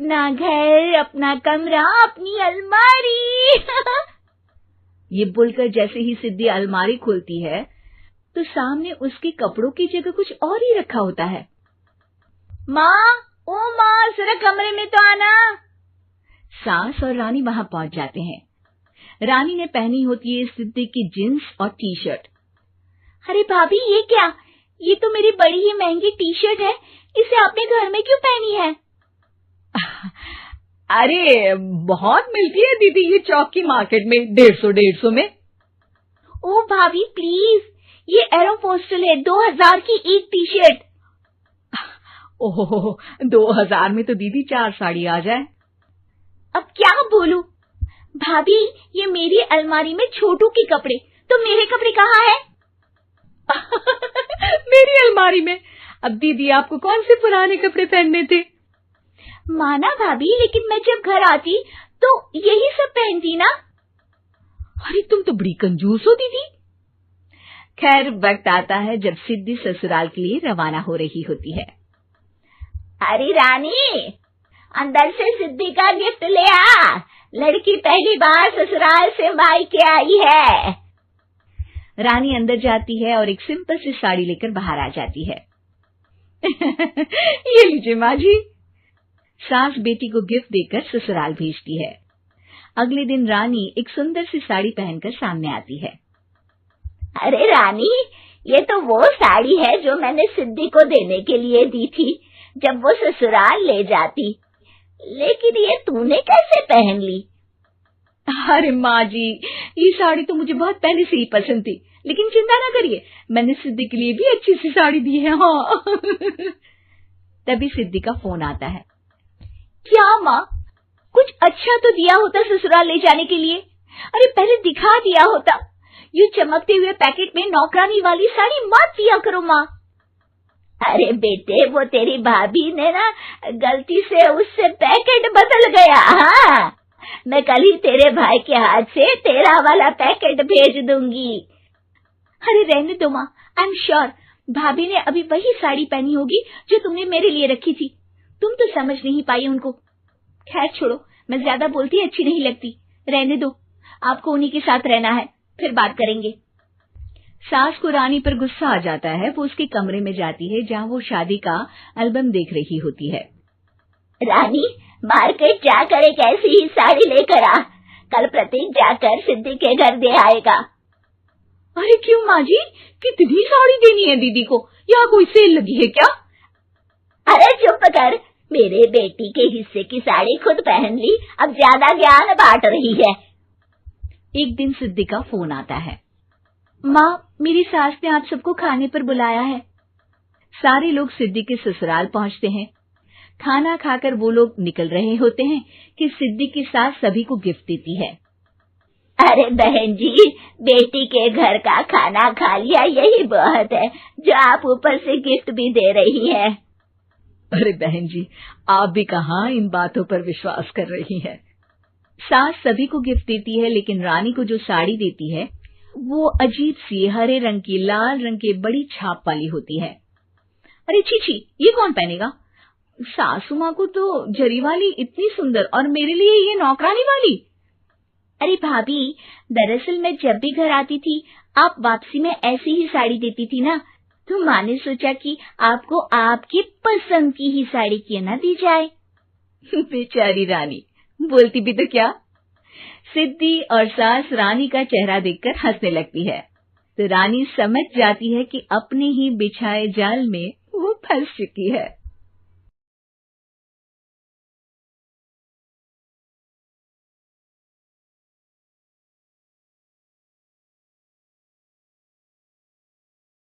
अपना घर, अपना कमरा, अपनी अलमारी। ये बोलकर जैसे ही सिद्धि अलमारी खोलती है तो सामने उसके कपड़ों की जगह कुछ और ही रखा होता है। माँ, ओ माँ, जरा कमरे में तो आना। सास और रानी वहां पहुंच जाते हैं। रानी ने पहनी होती है सिद्धि की जींस और टी शर्ट। अरे भाभी, ये क्या? ये तो मेरी बड़ी ही महंगी टी शर्ट है, इसे आपने घर में क्यों पहनी है? अरे बहुत मिलती है दीदी ये चौक की मार्केट में, 150 में। ओ भाभी प्लीज, ये एरोपोस्टल है, 2000 की एक टी शर्ट। ओह, 2000 में तो दीदी 4 साड़ी आ जाए। अब क्या बोलूं? भाभी, ये मेरी अलमारी में छोटू के कपड़े, तो मेरे कपड़े कहाँ हैं? मेरी अलमारी में? अब दीदी आपको कौन से पुराने कपड़े पहनने थे? माना भाभी, लेकिन मैं जब घर आती तो यही सब पहनती ना। अरे तुम तो बड़ी कंजूस हो दीदी। खैर, वक्त आता है जब सिद्धि ससुराल के लिए रवाना हो रही होती है। अरे रानी, अंदर से सिद्धि का गिफ्ट ले आ, लड़की पहली बार ससुराल से मायके आई है। रानी अंदर जाती है और एक सिंपल सी साड़ी लेकर बाहर आ जाती है। ये लीजिए माँ जी। सास बेटी को गिफ्ट देकर ससुराल भेजती है। अगले दिन रानी एक सुंदर सी साड़ी पहनकर सामने आती है। अरे रानी, ये तो वो साड़ी है जो मैंने सिद्धि को देने के लिए दी थी जब वो ससुराल ले जाती, लेकिन ये तूने कैसे पहन ली? अरे माँ जी, ये साड़ी तो मुझे बहुत पहले से ही पसंद थी, लेकिन चिंता ना करिए, मैंने सिद्धि के लिए भी अच्छी सी साड़ी दी है। हाँ। तभी सिद्धि का फोन आता है। क्या माँ, कुछ अच्छा तो दिया होता ससुराल ले जाने के लिए। अरे पहले दिखा दिया होता। ये चमकते हुए पैकेट में नौकरानी वाली साड़ी मत दिया करो माँ। अरे बेटे, वो तेरी भाभी ने ना गलती से उससे पैकेट बदल गया। हाँ, मैं कल ही तेरे भाई के हाथ से तेरा वाला पैकेट भेज दूंगी। अरे रहने दो माँ, आई एम श्योर भाभी ने अभी वही साड़ी पहनी होगी जो तुमने मेरे लिए रखी थी। तुम तो समझ नहीं पाई उनको। खैर छोड़ो, मैं ज्यादा बोलती अच्छी नहीं लगती, रहने दो, आपको उन्हीं के साथ रहना है, फिर बात करेंगे। सास को रानी पर गुस्सा आ जाता है। वो उसके कमरे में जाती है जहाँ वो शादी का एल्बम देख रही होती है। रानी, मार्केट जाकर एक ऐसी ही साड़ी लेकर आ, कल प्रतीक जाकर सिद्धि के घर दे आएगा। अरे क्यों माँ जी, कितनी साड़ी देनी है दीदी को? यहाँ कोई सेल लगी है क्या? अरे चुप कर, मेरे बेटी के हिस्से की साड़ी खुद पहन ली, अब ज्यादा ज्ञान बांट रही है। एक दिन सिद्धि का फोन आता है। माँ, मेरी सास ने आप सबको खाने पर बुलाया है। सारे लोग सिद्धि के ससुराल पहुँचते हैं। खाना खाकर वो लोग निकल रहे होते हैं कि सिद्धि की सास सभी को गिफ्ट देती है। अरे बहन जी, बेटी के घर का खाना खा लिया, यही बहुत है जो आप ऊपर से गिफ्ट भी दे रही है। अरे बहन जी, आप भी कहाँ इन बातों पर विश्वास कर रही हैं। सास सभी को गिफ्ट देती है, लेकिन रानी को जो साड़ी देती है वो अजीब सी हरे रंग की, लाल रंग की बड़ी छाप वाली होती है। अरे छी, ये कौन पहनेगा? सासू माँ को तो जरी वाली इतनी सुंदर, और मेरे लिए ये नौकरानी वाली। अरे भाभी, दरअसल मैं जब भी घर आती थी आप वापसी में ऐसी ही साड़ी देती थी ना, तो माँ ने सोचा कि आपको आपकी पसंद की ही साड़ी क्यों ना दी जाए। बेचारी रानी, बोलती भी तो क्या। सिद्धि और सास रानी का चेहरा देखकर हंसने लगती है, तो रानी समझ जाती है कि अपने ही बिछाए जाल में वो फंस चुकी है।